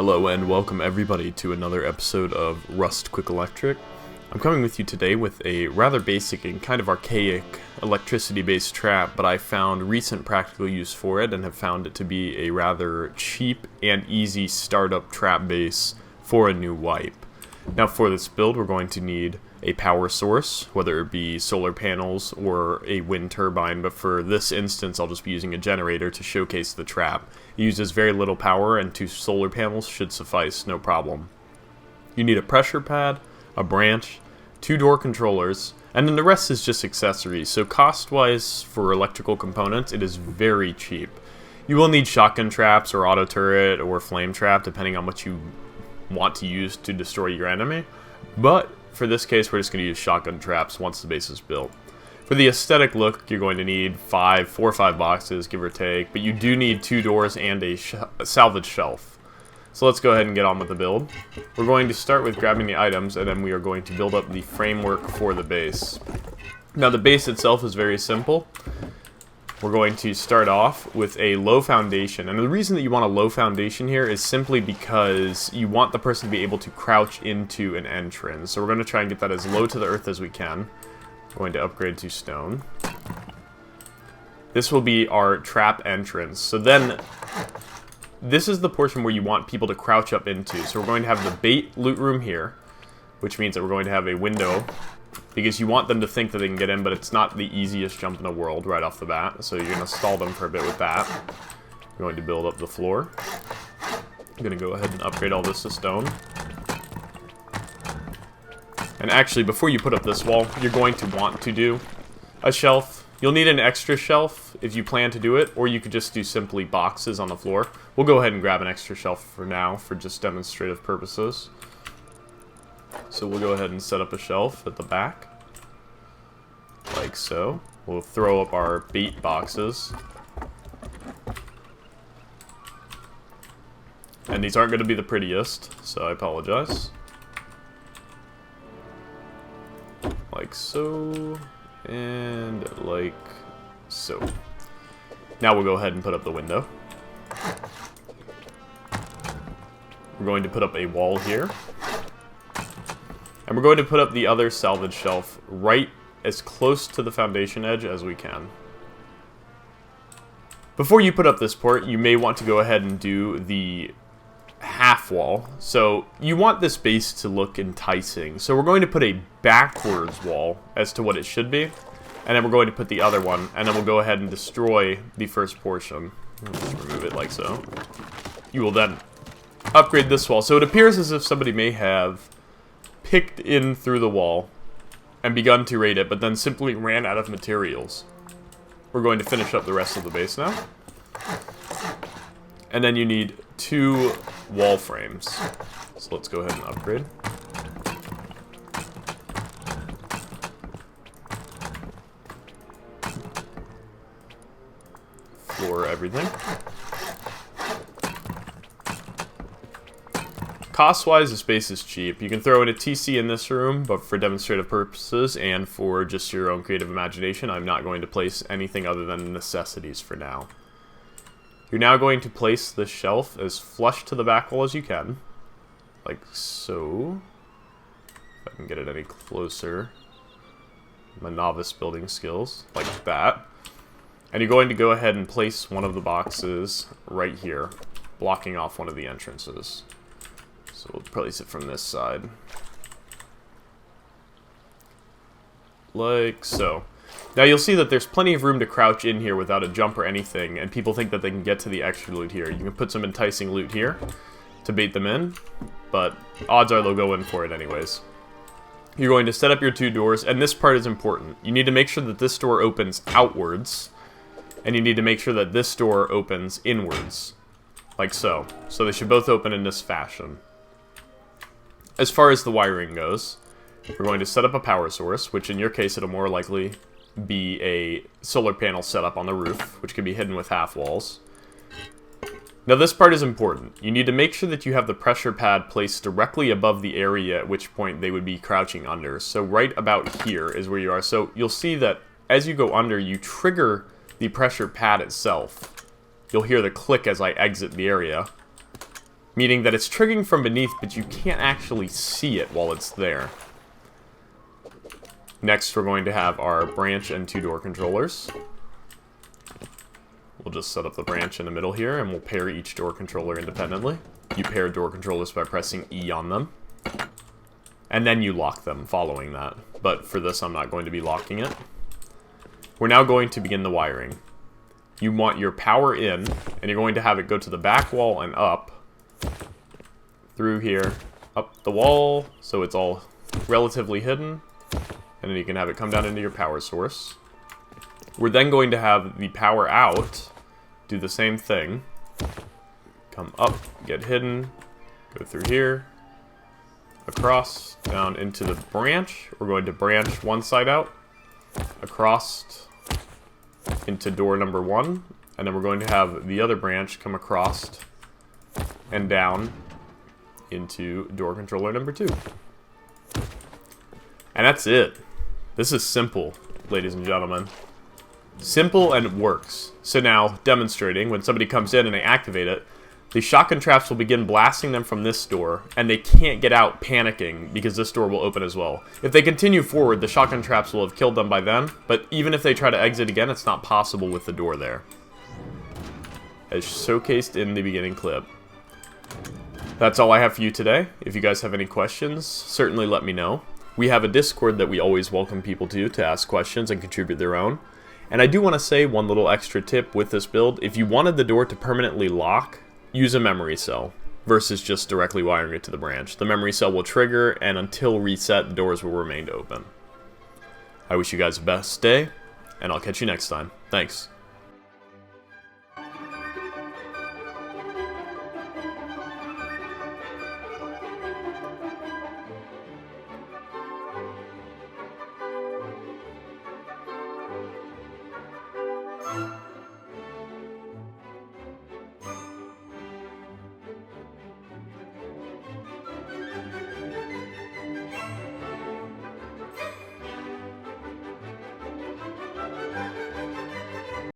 Hello and welcome everybody to another episode of Rust Quick Electric. I'm coming with you today with a rather basic and kind of archaic electricity-based trap, but I found recent practical use for it and have found it to be a rather cheap and easy startup trap base for a new wipe. Now for this build we're going to need a power source, whether it be solar panels or a wind turbine, but for this instance I'll just be using a generator to showcase the trap. It uses very little power and 2 solar panels should suffice, no problem. You need a pressure pad, a branch, 2 door controllers, and then the rest is just accessories, so cost-wise for electrical components it is very cheap. You will need shotgun traps or auto turret or flame trap depending on what you want to use to destroy your enemy, but for this case, we're just going to use shotgun traps once the base is built. For the aesthetic look, you're going to need 4 or 5 boxes, give or take, but you do need 2 doors and a salvage shelf. So let's go ahead and get on with the build. We're going to start with grabbing the items, and then we are going to build up the framework for the base. Now the base itself is very simple. We're going to start off with a low foundation, and the reason that you want a low foundation here is simply because you want the person to be able to crouch into an entrance. So we're going to try and get that as low to the earth as we can. We're going to upgrade to stone. This will be our trap entrance. So then, this is the portion where you want people to crouch up into. So we're going to have the bait loot room here, which means that we're going to have a window, because you want them to think that they can get in, but it's not the easiest jump in the world right off the bat, so you're going to stall them for a bit with that. You're going to build up the floor. I'm going to go ahead and upgrade all this to stone. And actually, before you put up this wall, you're going to want to do a shelf. You'll need an extra shelf if you plan to do it, or you could just do simply boxes on the floor. We'll go ahead and grab an extra shelf for now, for just demonstrative purposes. So we'll go ahead and set up a shelf at the back, like so. We'll throw up our bait boxes. And these aren't going to be the prettiest, so I apologize. Like so, and like so. Now we'll go ahead and put up the window. We're going to put up a wall here. And we're going to put up the other salvage shelf right as close to the foundation edge as we can. Before you put up this port, you may want to go ahead and do the half wall. So you want this base to look enticing. So we're going to put a backwards wall as to what it should be. And then we're going to put the other one, and then we'll go ahead and destroy the first portion. We'll just remove it like so. You will then upgrade this wall. So it appears as if somebody may have picked in through the wall and begun to raid it, but then simply ran out of materials. We're going to finish up the rest of the base now. And then you need 2 wall frames. So let's go ahead and upgrade. Floor everything. Cost-wise, this base is cheap. You can throw in a TC in this room, but for demonstrative purposes and for just your own creative imagination, I'm not going to place anything other than necessities for now. You're now going to place this shelf as flush to the back wall as you can, like so. If I can get it any closer. My novice building skills, like that. And you're going to go ahead and place one of the boxes right here, blocking off one of the entrances. So we'll place it from this side. Like so. Now you'll see that there's plenty of room to crouch in here without a jump or anything, and people think that they can get to the extra loot here. You can put some enticing loot here to bait them in, but odds are they'll go in for it anyways. You're going to set up your 2 doors, and this part is important. You need to make sure that this door opens outwards, and you need to make sure that this door opens inwards, like so. So they should both open in this fashion. As far as the wiring goes, we're going to set up a power source, which in your case it'll more likely be a solar panel setup on the roof, which can be hidden with half walls. Now this part is important. You need to make sure that you have the pressure pad placed directly above the area at which point they would be crouching under. So right about here is where you are. So you'll see that as you go under, you trigger the pressure pad itself. You'll hear the click as I exit the area. meaning that it's triggering from beneath, but you can't actually see it while it's there. Next, we're going to have our branch and 2 door controllers. We'll just set up the branch in the middle here, and we'll pair each door controller independently. You pair door controllers by pressing E on them. And then you lock them following that. But for this, I'm not going to be locking it. We're now going to begin the wiring. You want your power in, and you're going to have it go to the back wall and up. Through here, up the wall, so it's all relatively hidden. And then you can have it come down into your power source. We're then going to have the power out do the same thing. Come up, get hidden, go through here, across, down into the branch. We're going to branch one side out, across into door number 1, and then we're going to have the other branch come across and down into door controller number 2. And that's it. This is simple, ladies and gentlemen. Simple, and it works. So now, demonstrating, when somebody comes in and they activate it, the shotgun traps will begin blasting them from this door, and they can't get out panicking because this door will open as well. If they continue forward, the shotgun traps will have killed them by then, but even if they try to exit again, it's not possible with the door there, as showcased in the beginning clip. That's all I have for you today. If you guys have any questions, certainly let me know. We have a Discord that we always welcome people to ask questions and contribute their own. And I do want to say one little extra tip with this build. If you wanted the door to permanently lock, use a memory cell versus just directly wiring it to the branch. The memory cell will trigger, and until reset, the doors will remain open. I wish you guys the best day, and I'll catch you next time. Thanks.